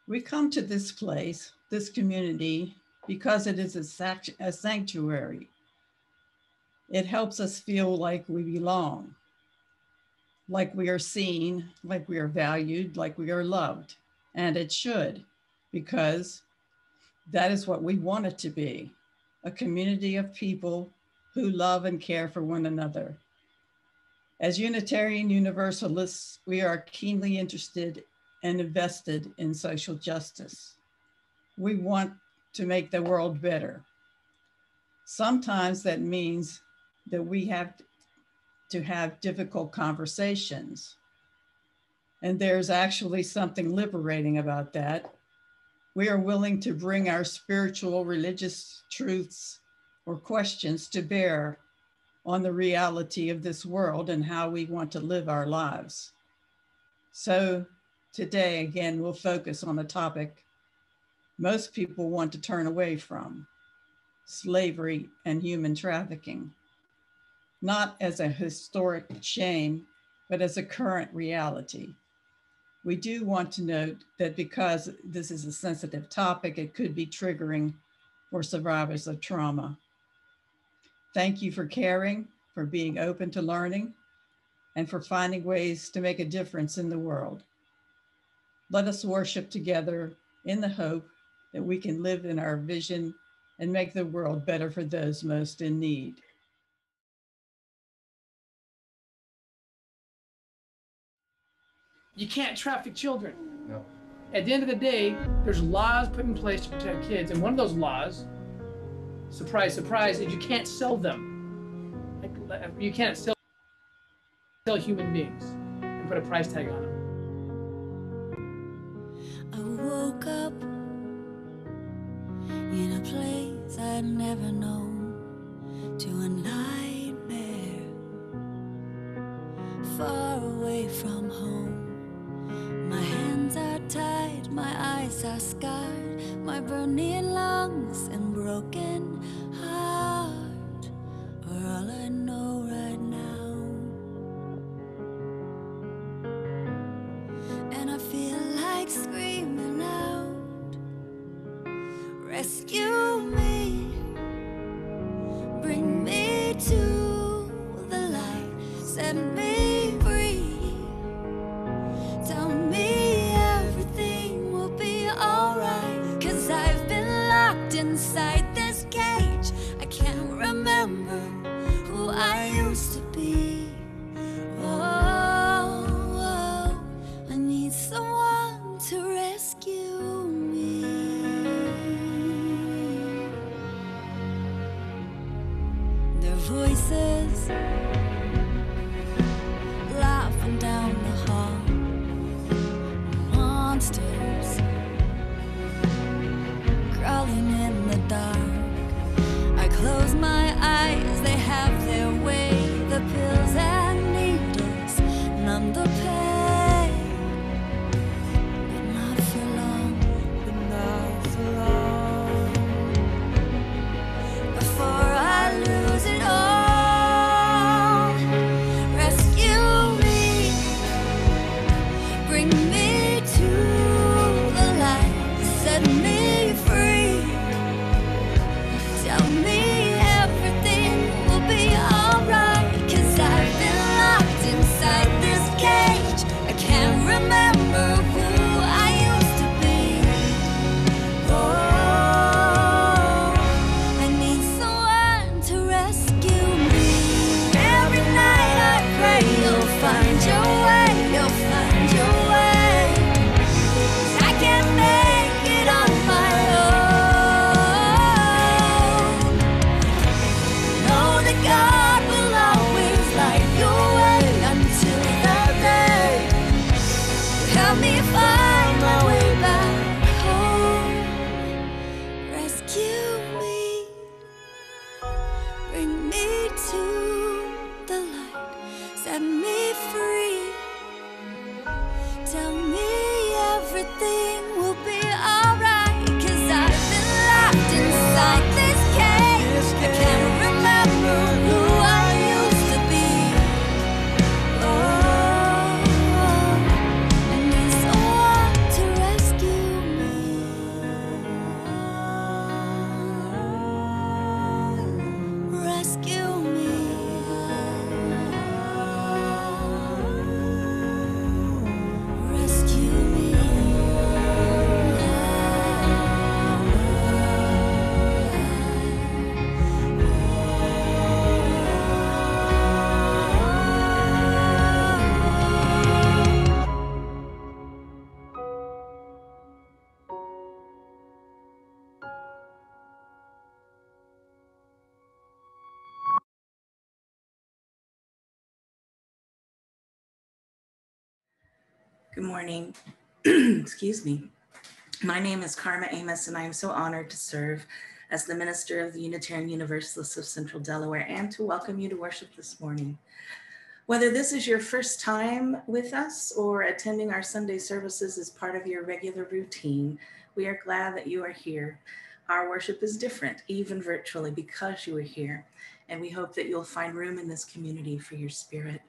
We come to this place, this community, because it is a sanctuary. It helps us feel like we belong, like we are seen, like we are valued, like we are loved. And it should, because that is what we want it to be, a community of people who love and care for one another. As Unitarian Universalists, we are keenly interested and invested in social justice. We want to make the world better. Sometimes that means that we have to have difficult conversations. And there's actually something liberating about that. We are willing to bring our spiritual, religious truths or questions to bear on the reality of this world and how we want to live our lives. So today, again, we'll focus on a topic most people want to turn away from: slavery and human trafficking, not as a historic shame, but as a current reality. We do want to note that because this is a sensitive topic, it could be triggering for survivors of trauma. Thank you for caring, for being open to learning, and for finding ways to make a difference in the world. Let us worship together in the hope that we can live in our vision and make the world better for those most in need. You can't traffic children. No. At the end of the day, there's laws put in place to protect kids, and one of those laws, surprise, surprise, is you can't sell them. Like, you can't sell human beings and put a price tag on them. I woke up in a place I'd never known, to a nightmare far away from home. My hands are tied, my eyes are scarred, my burning lungs and broken heart are all I know right now. And I feel like screaming out, rescue me, bring me to the light, set me free. Tell me everything will be alright, 'cause I've been locked inside this cage. I can't remember who I used to be. Oh, oh, I need someone to rescue me. Their voices laughing down the hall, monsters crawling in the dark. I close my eyes, they have their way. The pills and needles numb the pain, but not for long, but not for long. Before I lose it all, rescue me, bring me to the light, set me free. Tell me everything will be alright, 'cause I've been locked inside this cage. I can't remember who I used to be. Oh, I need someone to rescue me. Every night I pray you'll find your way, you'll find your way. 'Cause I can't make it on my own. Know that God will always light your way until the day you help me find my way back home. Rescue me, bring me to the light, set me free. Tell me everything will be alright, 'cause I've been locked inside this cage. I can't remember who I used to be. Oh, I need someone to rescue me. Good morning. Excuse me. My name is Karma Amos, and I am so honored to serve as the minister of the Unitarian Universalists of Central Delaware and to welcome you to worship this morning. Whether this is your first time with us or attending our Sunday services as part of your regular routine, we are glad that you are here. Our worship is different, even virtually, because you are here, and we hope that you'll find room in this community for your spirit.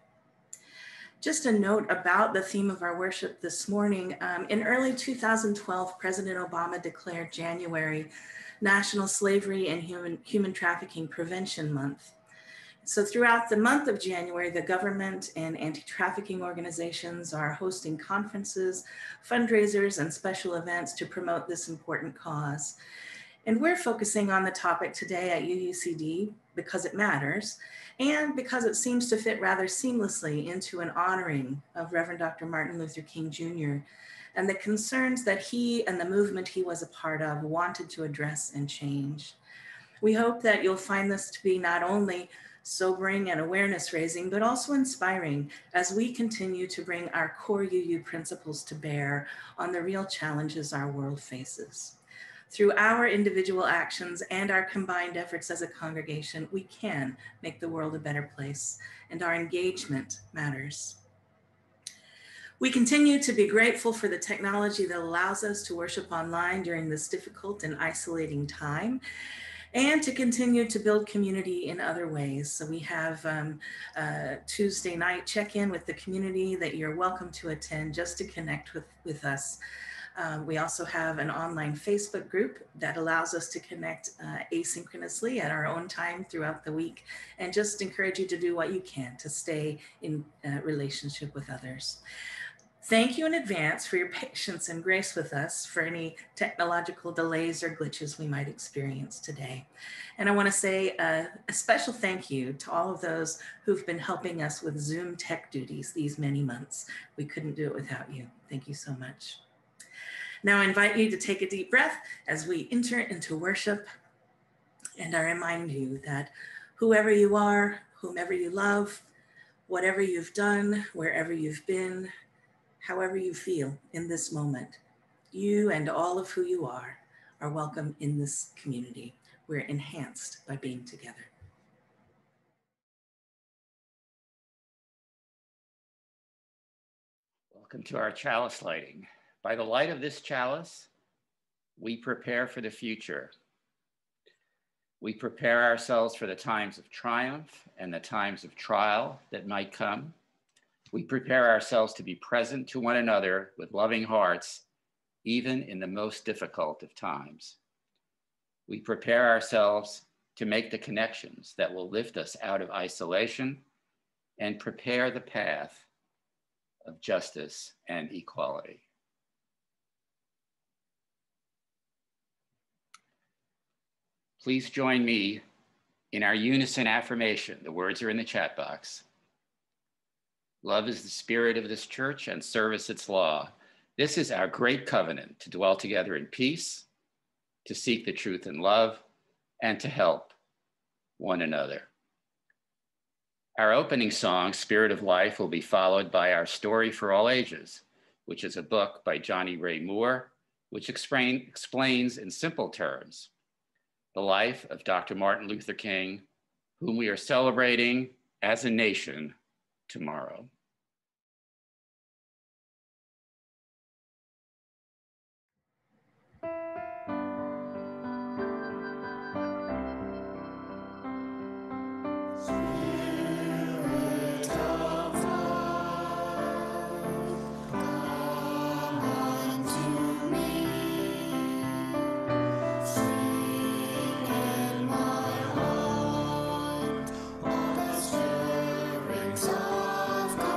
Just a note about the theme of our worship this morning. In early 2012, President Obama declared January National Slavery and Human Trafficking Prevention Month. So throughout the month of January, the government and anti-trafficking organizations are hosting conferences, fundraisers, and special events to promote this important cause. And we're focusing on the topic today at UUCD because it matters and because it seems to fit rather seamlessly into an honoring of Reverend Dr. Martin Luther King Jr. and the concerns that he and the movement he was a part of wanted to address and change. We hope that you'll find this to be not only sobering and awareness raising, but also inspiring as we continue to bring our core UU principles to bear on the real challenges our world faces. Through our individual actions and our combined efforts as a congregation, we can make the world a better place, and our engagement matters. We continue to be grateful for the technology that allows us to worship online during this difficult and isolating time, and to continue to build community in other ways. So we have a Tuesday night check-in with the community that you're welcome to attend just to connect with us. We also have an online Facebook group that allows us to connect asynchronously at our own time throughout the week, and just encourage you to do what you can to stay in relationship with others. Thank you in advance for your patience and grace with us for any technological delays or glitches we might experience today. And I want to say a special thank you to all of those who've been helping us with Zoom tech duties these many months. We couldn't do it without you. Thank you so much. Now I invite you to take a deep breath as we enter into worship. And I remind you that whoever you are, whomever you love, whatever you've done, wherever you've been, however you feel in this moment, you and all of who you are welcome in this community. We're enhanced by being together. Welcome to our chalice lighting. By the light of this chalice, we prepare for the future. We prepare ourselves for the times of triumph and the times of trial that might come. We prepare ourselves to be present to one another with loving hearts, even in the most difficult of times. We prepare ourselves to make the connections that will lift us out of isolation and prepare the path of justice and equality. Please join me in our unison affirmation. The words are in the chat box. Love is the spirit of this church and service its law. This is our great covenant to dwell together in peace, to seek the truth in love, and to help one another. Our opening song, Spirit of Life, will be followed by our Story for All Ages, which is a book by Johnny Ray Moore, which explains in simple terms the life of Dr. Martin Luther King, whom we are celebrating as a nation tomorrow. Of God.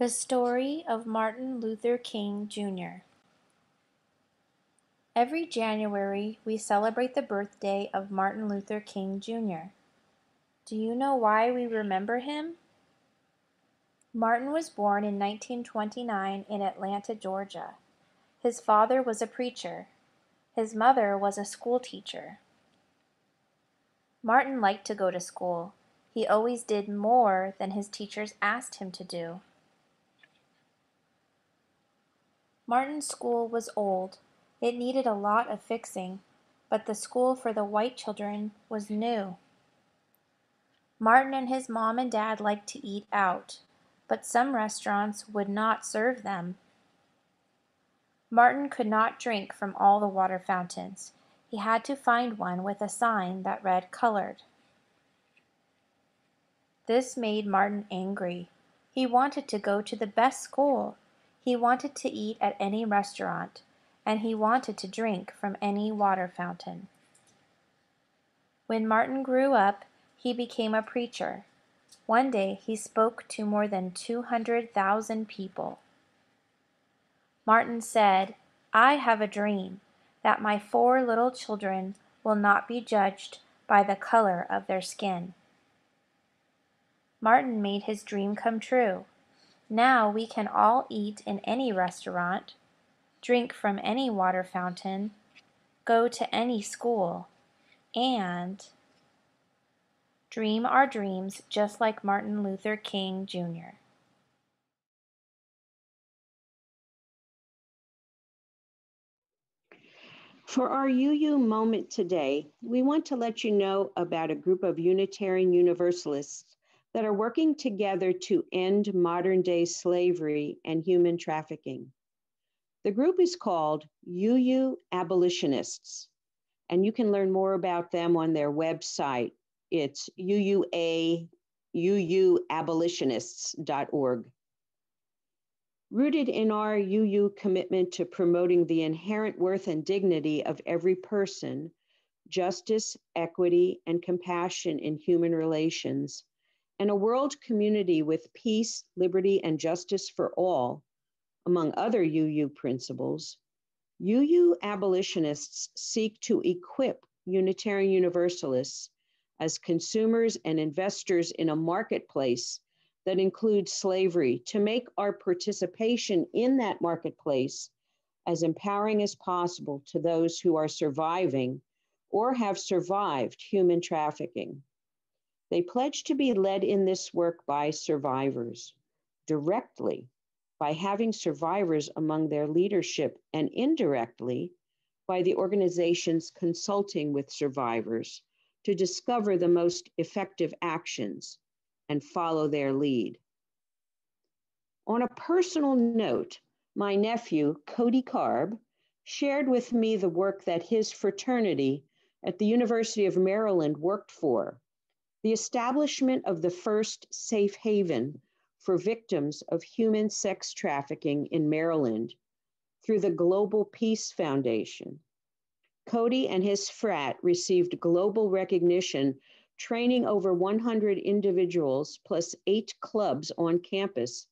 The story of Martin Luther King, Jr. Every January, we celebrate the birthday of Martin Luther King, Jr. Do you know why we remember him? Martin was born in 1929 in Atlanta, Georgia. His father was a preacher. His mother was a school teacher. Martin liked to go to school. He always did more than his teachers asked him to do. Martin's school was old. It needed a lot of fixing, but the school for the white children was new. Martin and his mom and dad liked to eat out, but some restaurants would not serve them. Martin could not drink from all the water fountains. He had to find one with a sign that read colored. This made Martin angry. He wanted to go to the best school. He wanted to eat at any restaurant, and he wanted to drink from any water fountain. When Martin grew up, he became a preacher. One day he spoke to more than 200,000 people. Martin said, "I have a dream that my 4 little children will not be judged by the color of their skin." Martin made his dream come true. Now we can all eat in any restaurant, drink from any water fountain, go to any school, and dream our dreams just like Martin Luther King, Jr. For our UU moment today, we want to let you know about a group of Unitarian Universalists that are working together to end modern-day slavery and human trafficking. The group is called UU Abolitionists, and you can learn more about them on their website. It's uuabolitionist.org. Rooted in our UU commitment to promoting the inherent worth and dignity of every person, justice, equity, and compassion in human relations, and a world community with peace, liberty, and justice for all, among other UU principles, UU abolitionists seek to equip Unitarian Universalists as consumers and investors in a marketplace that includes slavery to make our participation in that marketplace as empowering as possible to those who are surviving or have survived human trafficking. They pledge to be led in this work by survivors, directly by having survivors among their leadership, and indirectly by the organizations consulting with survivors to discover the most effective actions and follow their lead. On a personal note, my nephew, Cody Karb, shared with me the work that his fraternity at the University of Maryland worked for, the establishment of the first safe haven for victims of human sex trafficking in Maryland through the Global Peace Foundation. Cody and his frat received global recognition, training over 100 individuals plus 8 clubs on campus,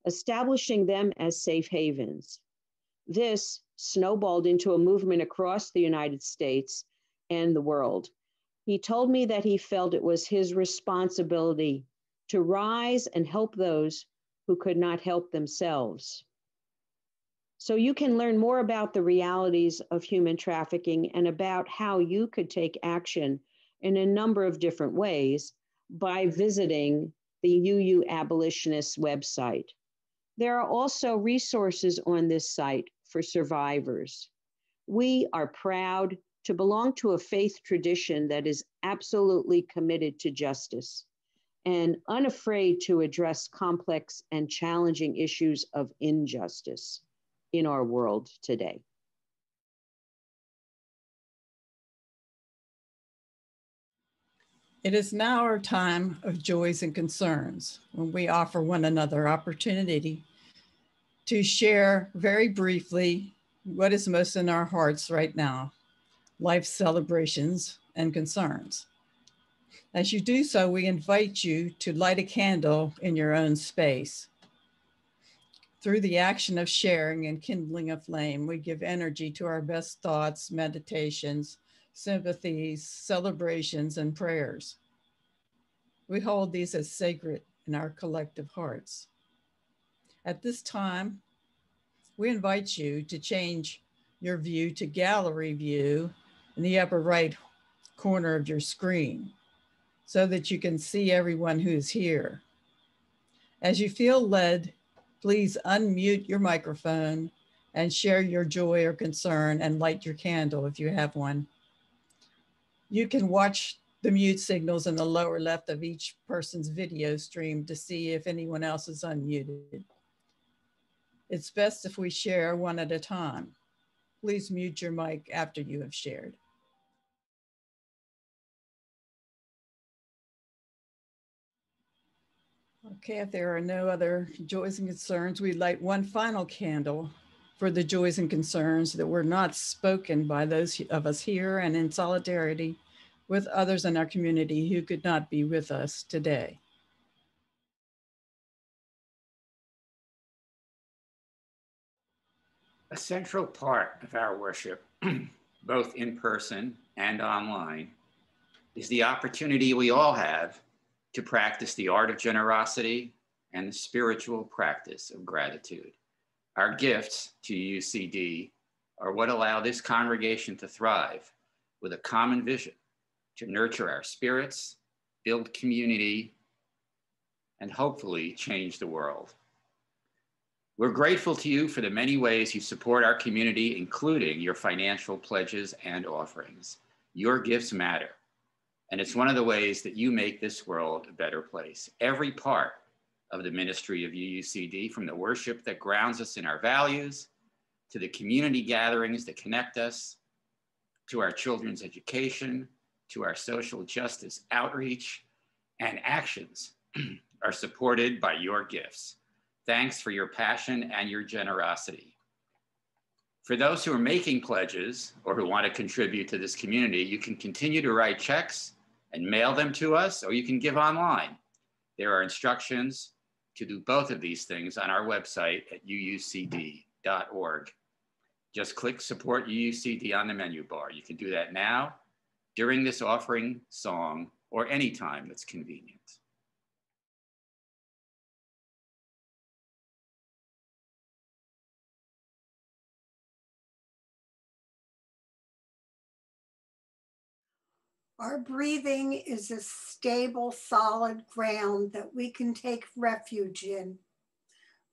establishing them as safe havens. This snowballed into a movement across the United States and the world. He told me that he felt it was his responsibility to rise and help those who could not help themselves. So you can learn more about the realities of human trafficking and about how you could take action in a number of different ways by visiting the UU Abolitionists website. There are also resources on this site for survivors. We are proud to belong to a faith tradition that is absolutely committed to justice and unafraid to address complex and challenging issues of injustice in our world today. It is now our time of joys and concerns, when we offer one another opportunity to share very briefly what is most in our hearts right now, life celebrations and concerns. As you do so, we invite you to light a candle in your own space. Through the action of sharing and kindling a flame, we give energy to our best thoughts, meditations, sympathies, celebrations, and prayers. We hold these as sacred in our collective hearts. At this time, we invite you to change your view to gallery view in the upper right corner of your screen so that you can see everyone who's here. As you feel led, please unmute your microphone and share your joy or concern and light your candle if you have one. You can watch the mute signals in the lower left of each person's video stream to see if anyone else is unmuted. It's best if we share one at a time. Please mute your mic after you have shared. Okay, if there are no other joys and concerns, we'd light one final candle for the joys and concerns that were not spoken by those of us here and in solidarity with others in our community who could not be with us today. A central part of our worship, both in person and online, is the opportunity we all have to practice the art of generosity and the spiritual practice of gratitude. Our gifts to UUCD are what allow this congregation to thrive with a common vision to nurture our spirits, build community, and hopefully change the world. We're grateful to you for the many ways you support our community, including your financial pledges and offerings. Your gifts matter. And it's one of the ways that you make this world a better place. Every part of the ministry of UUCD, from the worship that grounds us in our values, to the community gatherings that connect us, to our children's education, to our social justice outreach and actions, are supported by your gifts. Thanks for your passion and your generosity. For those who are making pledges or who want to contribute to this community, you can continue to write checks and mail them to us, or you can give online. There are instructions to do both of these things on our website at uucd.org. Just click Support UUCD on the menu bar. You can do that now, during this offering song, or any time that's convenient. Our breathing is a stable, solid ground that we can take refuge in.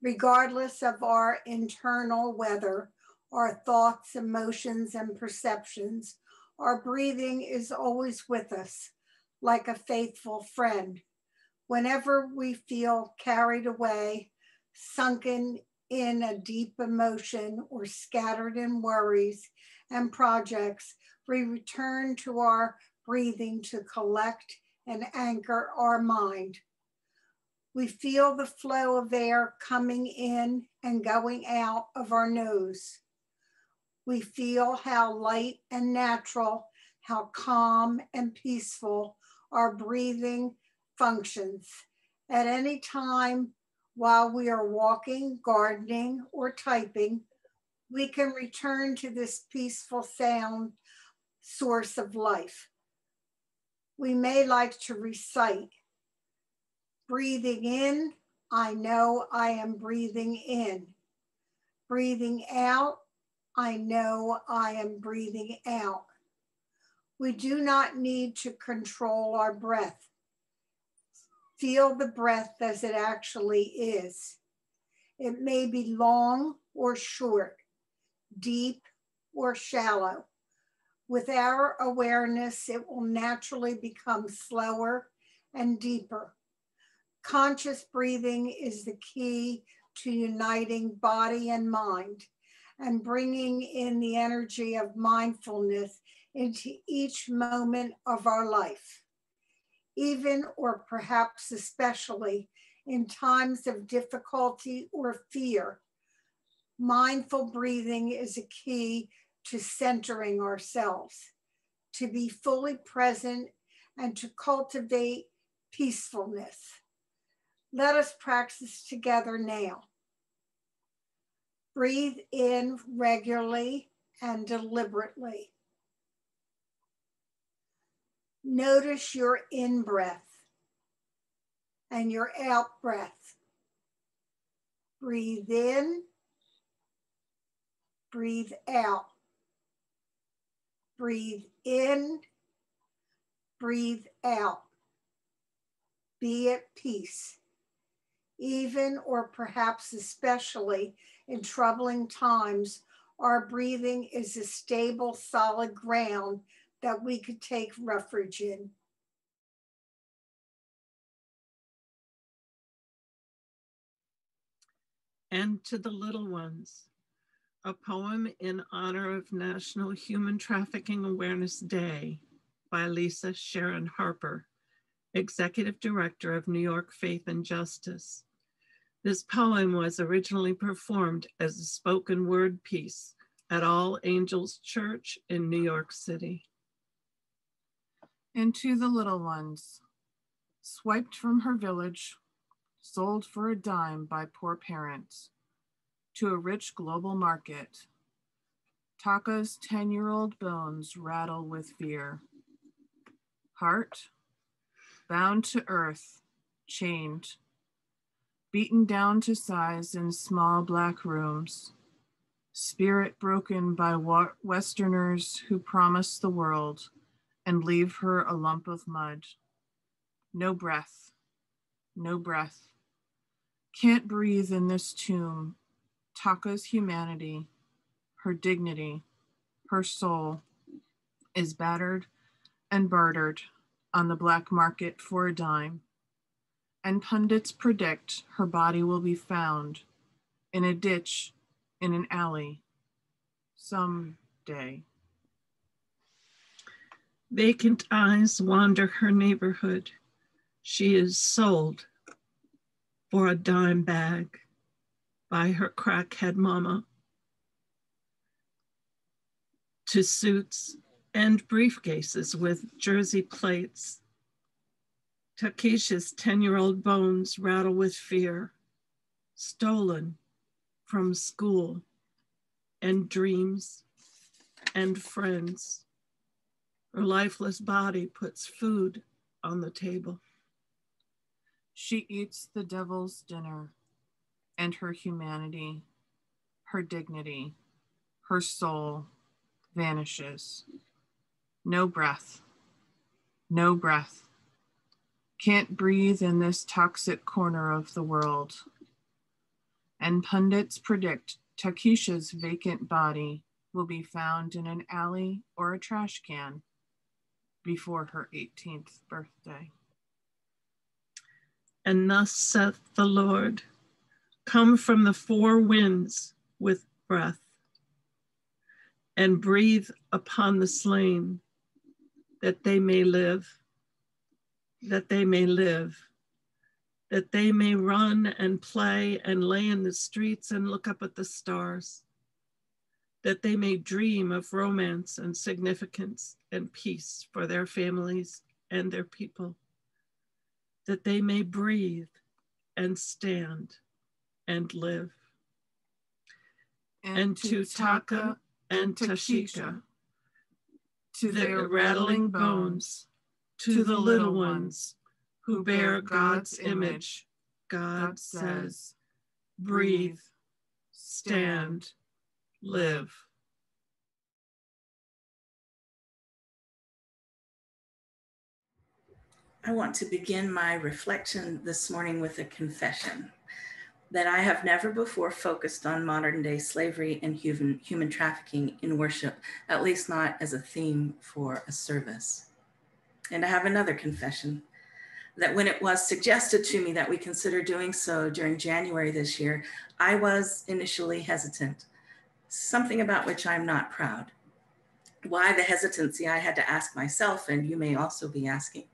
Regardless of our internal weather, our thoughts, emotions, and perceptions, our breathing is always with us, like a faithful friend. Whenever we feel carried away, sunken in a deep emotion, or scattered in worries and projects, we return to our breathing to collect and anchor our mind. We feel the flow of air coming in and going out of our nose. We feel how light and natural, how calm and peaceful our breathing functions. At any time while we are walking, gardening, or typing, we can return to this peaceful sound source of life. We may like to recite, breathing in, I know I am breathing in. Breathing out, I know I am breathing out. We do not need to control our breath. Feel the breath as it actually is. It may be long or short, deep or shallow. With our awareness, it will naturally become slower and deeper. Conscious breathing is the key to uniting body and mind and bringing in the energy of mindfulness into each moment of our life. Even, or perhaps especially, in times of difficulty or fear, mindful breathing is a key to centering ourselves, to be fully present, and to cultivate peacefulness. Let us practice together now. Breathe in regularly and deliberately. Notice your in-breath and your out-breath. Breathe in, breathe out. Breathe in, breathe out. Be at peace, even or perhaps especially in troubling times. Our breathing is a stable, solid ground that we could take refuge in. And to the little ones, a poem in honor of National Human Trafficking Awareness Day by Lisa Sharon Harper, Executive Director of New York Faith and Justice. This poem was originally performed as a spoken word piece at All Angels Church in New York City. And to the little ones, swiped from her village, sold for a dime by poor parents, to a rich global market. Taka's 10-year-old bones rattle with fear. Heart, bound to earth, chained, beaten down to size in small black rooms. Spirit broken by Westerners who promise the world and leave her a lump of mud. No breath, no breath. Can't breathe in this tomb. Taka's humanity, her dignity, her soul is battered and bartered on the black market for a dime. And pundits predict her body will be found in a ditch, in an alley, someday. Vacant eyes wander her neighborhood. She is sold for a dime bag by her crackhead mama, to suits and briefcases with jersey plates. Takesha's 10-year-old bones rattle with fear, stolen from school and dreams and friends. Her lifeless body puts food on the table. She eats the devil's dinner, and her humanity, her dignity, her soul vanishes. No breath, no breath. Can't breathe in this toxic corner of the world. And pundits predict Takesha's vacant body will be found in an alley or a trash can before her 18th birthday. And thus saith the Lord, come from the four winds with breath, and breathe upon the slain, that they may live, that they may live, that they may run and play and lay in the streets and look up at the stars, that they may dream of romance and significance and peace for their families and their people, that they may breathe and stand and live. And to Taka and Tashika, to their rattling bones, to the little ones who bear God's image, God says, breathe, stand, live. I want to begin my reflection this morning with a confession that I have never before focused on modern day slavery and human trafficking in worship, at least not as a theme for a service. And I have another confession that when it was suggested to me that we consider doing so during January this year, I was initially hesitant, something about which I'm not proud. Why the hesitancy? I had to ask myself, and you may also be asking.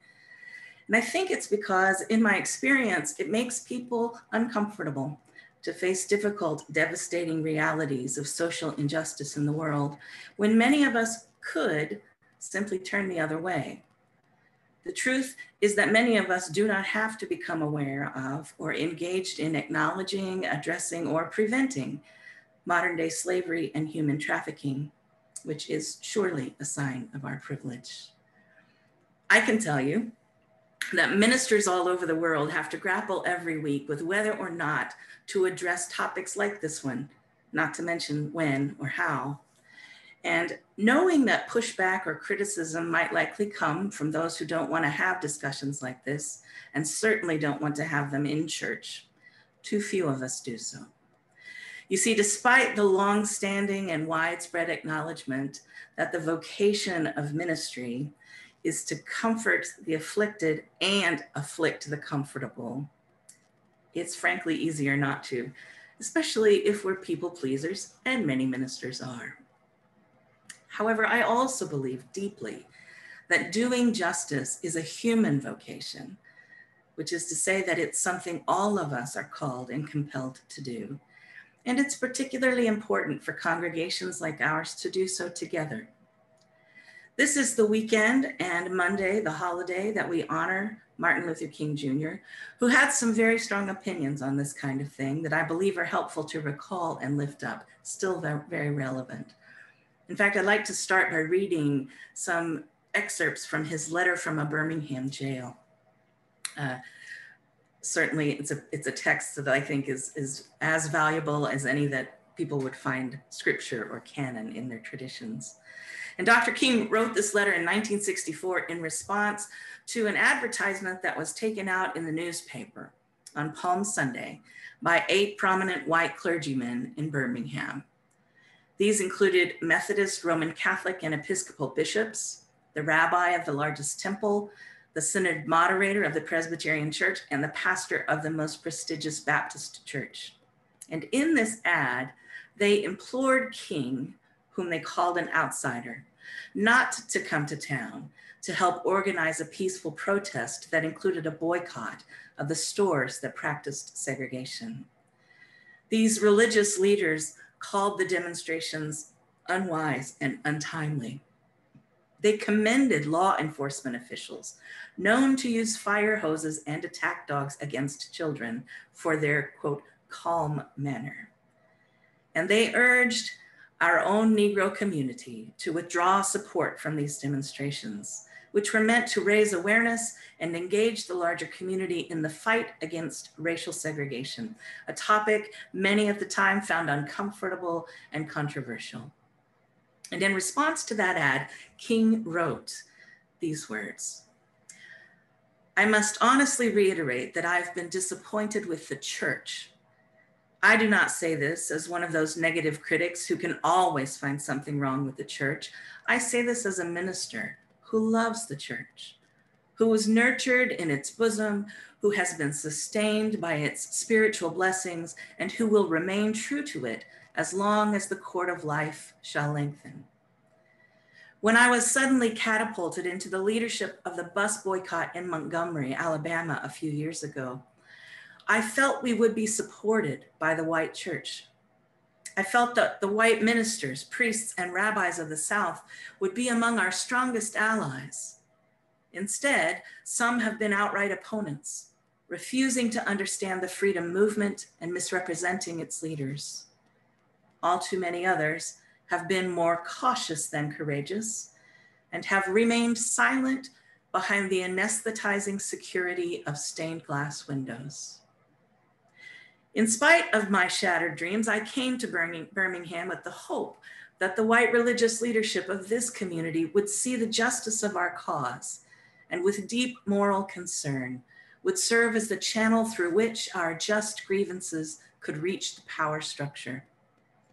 And I think it's because in my experience, it makes people uncomfortable to face difficult, devastating realities of social injustice in the world, when many of us could simply turn the other way. The truth is that many of us do not have to become aware of or engaged in acknowledging, addressing, or preventing modern day slavery and human trafficking, which is surely a sign of our privilege. I can tell you that ministers all over the world have to grapple every week with whether or not to address topics like this one, not to mention when or how. And knowing that pushback or criticism might likely come from those who don't want to have discussions like this, and certainly don't want to have them in church, too few of us do so. You see, despite the long-standing and widespread acknowledgement that the vocation of ministry is to comfort the afflicted and afflict the comfortable, it's frankly easier not to, especially if we're people pleasers, and many ministers are. However, I also believe deeply that doing justice is a human vocation, which is to say that it's something all of us are called and compelled to do. And it's particularly important for congregations like ours to do so together. This is the weekend and Monday, the holiday that we honor Martin Luther King Jr., who had some very strong opinions on this kind of thing that I believe are helpful to recall and lift up, still very relevant. In fact, I'd like to start by reading some excerpts from his letter from a Birmingham jail. Certainly, it's a text that I think is as valuable as any that people would find scripture or canon in their traditions. And Dr. King wrote this letter in 1964 in response to an advertisement that was taken out in the newspaper on Palm Sunday by 8 prominent white clergymen in Birmingham. These included Methodist, Roman Catholic, and Episcopal bishops, the rabbi of the largest temple, the synod moderator of the Presbyterian Church, and the pastor of the most prestigious Baptist church. And in this ad, they implored King, whom they called an outsider, not to come to town to help organize a peaceful protest that included a boycott of the stores that practiced segregation. These religious leaders called the demonstrations unwise and untimely. They commended law enforcement officials known to use fire hoses and attack dogs against children for their, quote, calm manner. And they urged our own Negro community to withdraw support from these demonstrations, which were meant to raise awareness and engage the larger community in the fight against racial segregation, a topic many at the time found uncomfortable and controversial. And in response to that ad, King wrote these words: "I must honestly reiterate that I've been disappointed with the church. I do not say this as one of those negative critics who can always find something wrong with the church. I say this as a minister who loves the church, who was nurtured in its bosom, who has been sustained by its spiritual blessings, and who will remain true to it as long as the cord of life shall lengthen. When I was suddenly catapulted into the leadership of the bus boycott in Montgomery, Alabama, a few years ago, I felt we would be supported by the white church. I felt that the white ministers, priests, and rabbis of the South would be among our strongest allies. Instead, some have been outright opponents, refusing to understand the freedom movement and misrepresenting its leaders. All too many others have been more cautious than courageous and have remained silent behind the anesthetizing security of stained glass windows. In spite of my shattered dreams, I came to Birmingham with the hope that the white religious leadership of this community would see the justice of our cause and with deep moral concern would serve as the channel through which our just grievances could reach the power structure.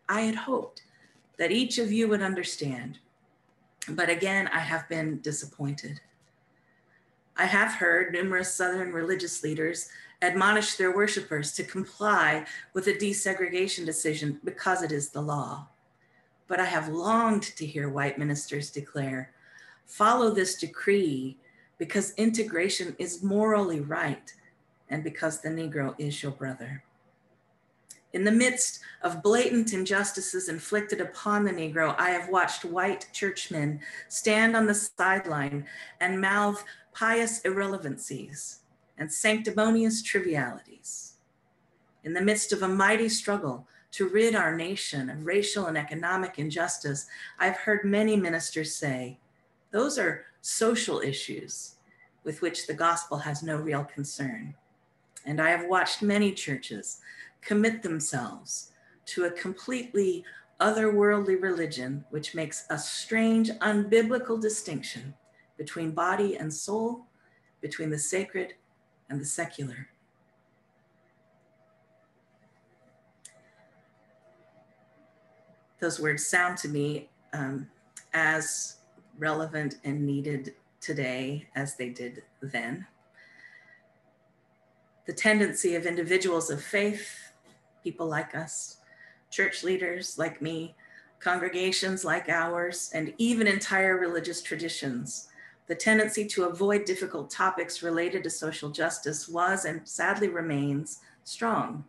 I had hoped that each of you would understand, but again, I have been disappointed. I have heard numerous Southern religious leaders admonish their worshipers to comply with a desegregation decision because it is the law. But I have longed to hear white ministers declare, follow this decree because integration is morally right and because the Negro is your brother. In the midst of blatant injustices inflicted upon the Negro, I have watched white churchmen stand on the sideline and mouth pious irrelevancies and sanctimonious trivialities. In the midst of a mighty struggle to rid our nation of racial and economic injustice, I've heard many ministers say, those are social issues with which the gospel has no real concern. And I have watched many churches commit themselves to a completely otherworldly religion, which makes a strange, unbiblical distinction between body and soul, between the sacred and the secular. Those words sound to me as relevant and needed today as they did then. The tendency of individuals of faith, people like us, church leaders like me, congregations like ours, and even entire religious traditions, the tendency to avoid difficult topics related to social justice was and sadly remains strong.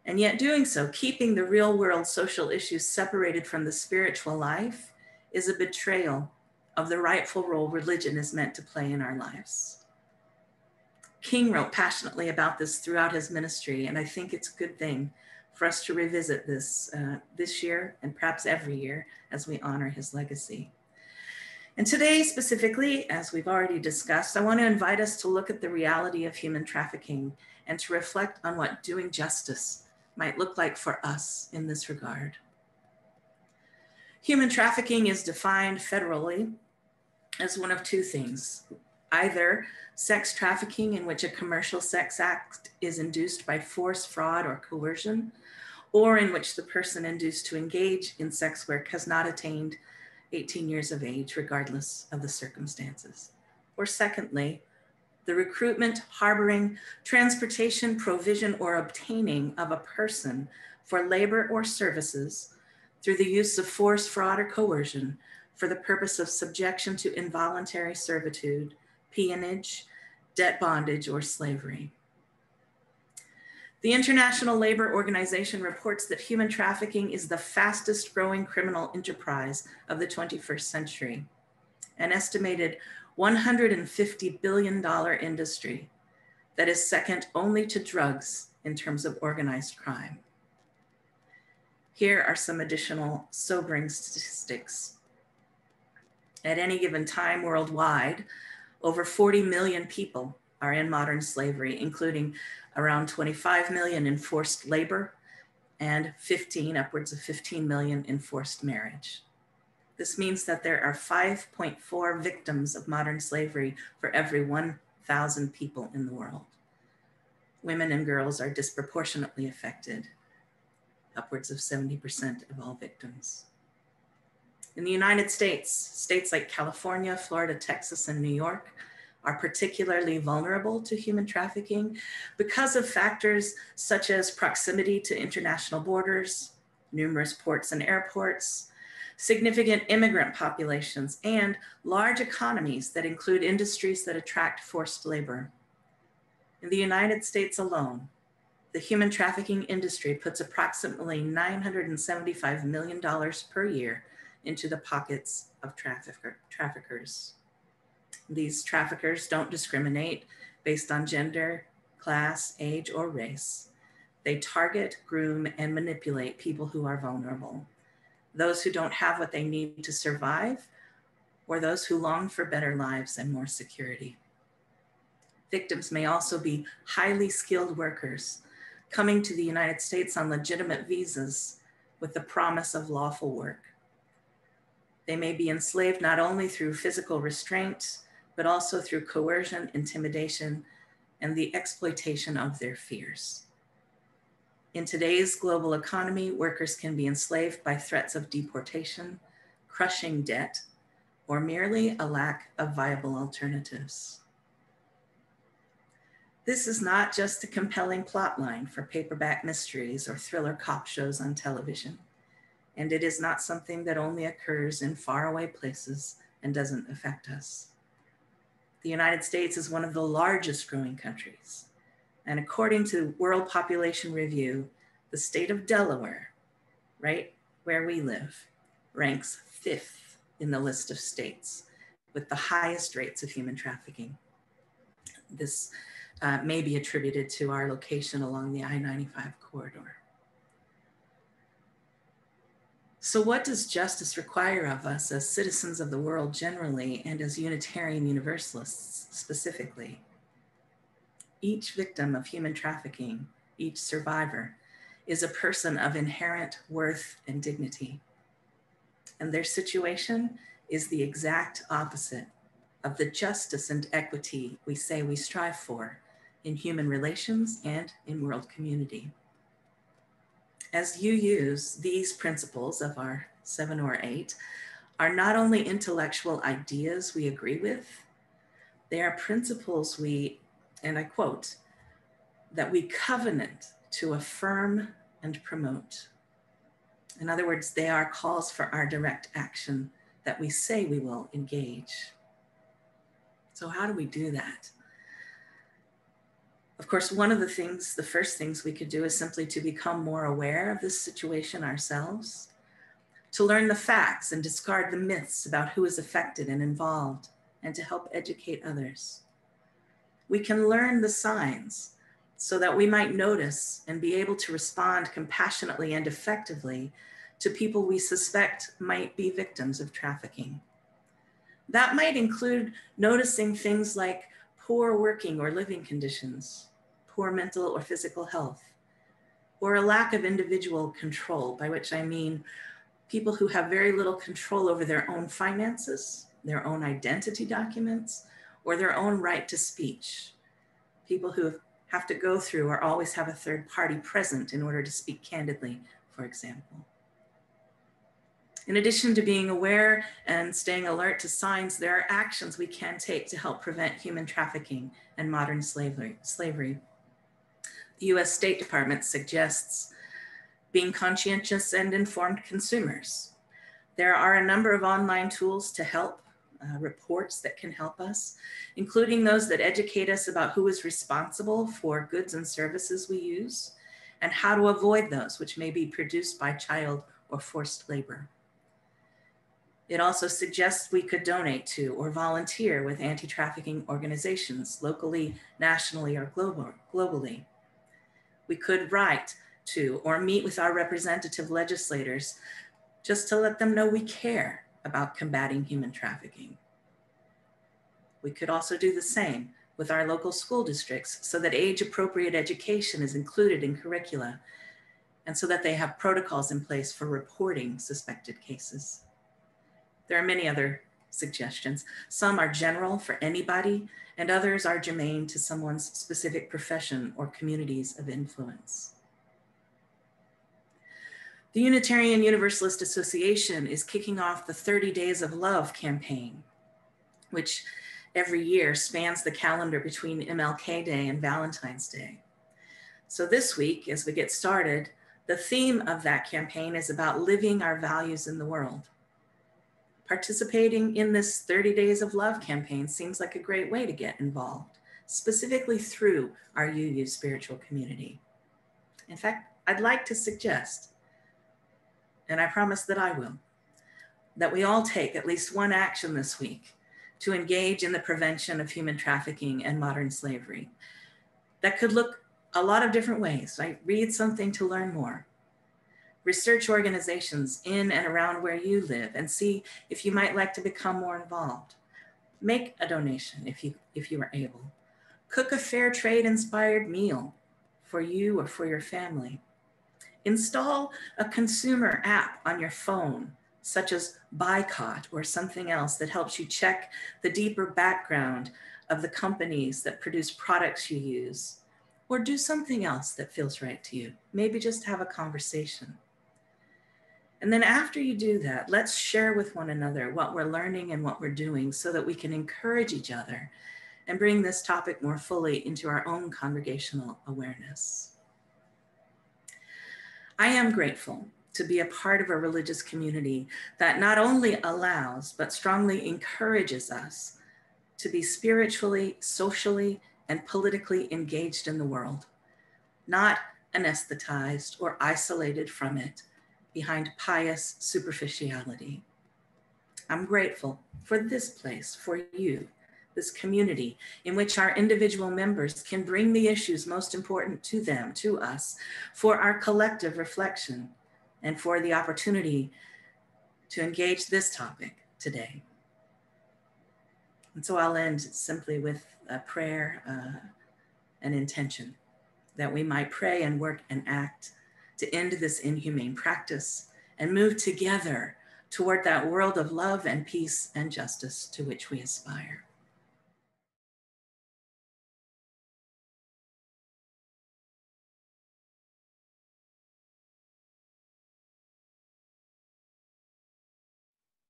And yet doing so, keeping the real world social issues separated from the spiritual life, is a betrayal of the rightful role religion is meant to play in our lives. King wrote passionately about this throughout his ministry, and I think it's a good thing for us to revisit this this year and perhaps every year as we honor his legacy. And today specifically, as we've already discussed, I want to invite us to look at the reality of human trafficking and to reflect on what doing justice might look like for us in this regard. Human trafficking is defined federally as one of two things: either sex trafficking, in which a commercial sex act is induced by force, fraud, or coercion, or in which the person induced to engage in sex work has not attained 18 years of age, regardless of the circumstances. Or secondly, the recruitment, harboring, transportation, provision, or obtaining of a person for labor or services through the use of force, fraud, or coercion for the purpose of subjection to involuntary servitude, peonage, debt bondage, or slavery. The International Labor Organization reports that human trafficking is the fastest growing criminal enterprise of the 21st century, an estimated $150 billion industry that is second only to drugs in terms of organized crime. Here are some additional sobering statistics. At any given time worldwide, over 40 million people are in modern slavery, including around 25 million in forced labor and upwards of 15 million in forced marriage. This means that there are 5.4 victims of modern slavery for every 1,000 people in the world. Women and girls are disproportionately affected, upwards of 70% of all victims. In the United States, states like California, Florida, Texas, and New York are particularly vulnerable to human trafficking because of factors such as proximity to international borders, numerous ports and airports, significant immigrant populations, and large economies that include industries that attract forced labor. In the United States alone, the human trafficking industry puts approximately $975 million per year into the pockets of traffickers. These traffickers don't discriminate based on gender, class, age, or race. They target, groom, and manipulate people who are vulnerable, those who don't have what they need to survive, or those who long for better lives and more security. Victims may also be highly skilled workers coming to the United States on legitimate visas with the promise of lawful work. They may be enslaved not only through physical restraint, but also through coercion, intimidation, and the exploitation of their fears. In today's global economy, workers can be enslaved by threats of deportation, crushing debt, or merely a lack of viable alternatives. This is not just a compelling plotline for paperback mysteries or thriller cop shows on television, and it is not something that only occurs in faraway places and doesn't affect us. The United States is one of the largest growing countries, and according to World Population Review, the state of Delaware, right where we live, ranks 5th in the list of states with the highest rates of human trafficking. This may be attributed to our location along the I-95 corridor. So what does justice require of us as citizens of the world generally and as Unitarian Universalists specifically? Each victim of human trafficking, each survivor, is a person of inherent worth and dignity. And their situation is the exact opposite of the justice and equity we say we strive for in human relations and in world community. As you use these principles of our 7 or 8 are not only intellectual ideas we agree with, they are principles we, and I quote, that we covenant to affirm and promote. In other words, they are calls for our direct action that we say we will engage. So how do we do that? Of course, one of the first things we could do is simply to become more aware of this situation ourselves, to learn the facts and discard the myths about who is affected and involved, and to help educate others. We can learn the signs so that we might notice and be able to respond compassionately and effectively to people we suspect might be victims of trafficking. That might include noticing things like poor working or living conditions, poor mental or physical health, or a lack of individual control, by which I mean people who have very little control over their own finances, their own identity documents, or their own right to speech. People who have to go through or always have a third party present in order to speak candidly, for example. In addition to being aware and staying alert to signs, there are actions we can take to help prevent human trafficking and modern slavery. The US State Department suggests being conscientious and informed consumers. There are a number of online tools to help, reports that can help us, including those that educate us about who is responsible for goods and services we use, and how to avoid those which may be produced by child or forced labor. It also suggests we could donate to or volunteer with anti-trafficking organizations locally, nationally, or globally. We could write to or meet with our representative legislators just to let them know we care about combating human trafficking. We could also do the same with our local school districts so that age-appropriate education is included in curricula and so that they have protocols in place for reporting suspected cases. There are many other suggestions. Some are general for anybody, and others are germane to someone's specific profession or communities of influence. The Unitarian Universalist Association is kicking off the 30 Days of Love campaign, which every year spans the calendar between MLK Day and Valentine's Day. So this week, as we get started, the theme of that campaign is about living our values in the world. Participating in this 30 Days of Love campaign seems like a great way to get involved, specifically through our UU spiritual community. In fact, I'd like to suggest, and I promise that I will, that we all take at least one action this week to engage in the prevention of human trafficking and modern slavery. That could look a lot of different ways, right? Read something to learn more. Research organizations in and around where you live and see if you might like to become more involved. Make a donation if you are able. Cook a fair trade inspired meal for you or for your family. Install a consumer app on your phone, such as Boycott or something else that helps you check the deeper background of the companies that produce products you use. Or do something else that feels right to you. Maybe just have a conversation. And then after you do that, let's share with one another what we're learning and what we're doing so that we can encourage each other and bring this topic more fully into our own congregational awareness. I am grateful to be a part of a religious community that not only allows, but strongly encourages us to be spiritually, socially, and politically engaged in the world, not anesthetized or isolated from it behind pious superficiality. I'm grateful for this place, for you, this community in which our individual members can bring the issues most important to them, to us, for our collective reflection and for the opportunity to engage this topic today. And so I'll end simply with a prayer, an intention, that we might pray and work and act to end this inhumane practice and move together toward that world of love and peace and justice to which we aspire.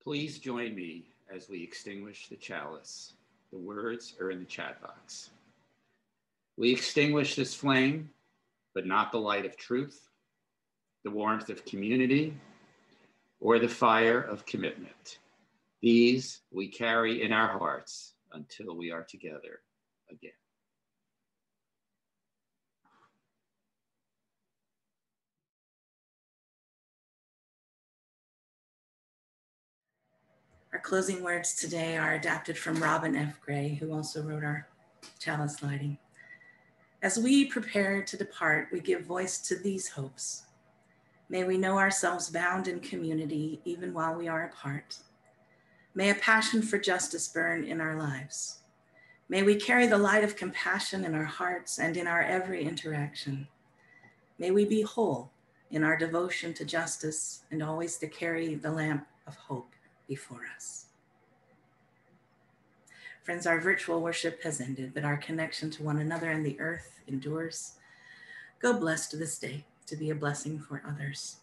Please join me as we extinguish the chalice. The words are in the chat box. We extinguish this flame, but not the light of truth, the warmth of community, or the fire of commitment. These we carry in our hearts until we are together again. Our closing words today are adapted from Robin F. Gray, who also wrote our chalice lighting. As we prepare to depart, we give voice to these hopes. May we know ourselves bound in community even while we are apart. May a passion for justice burn in our lives. May we carry the light of compassion in our hearts and in our every interaction. May we be whole in our devotion to justice and always to carry the lamp of hope before us. Friends, our virtual worship has ended, but our connection to one another and the earth endures. Go blessed this day to be a blessing for others.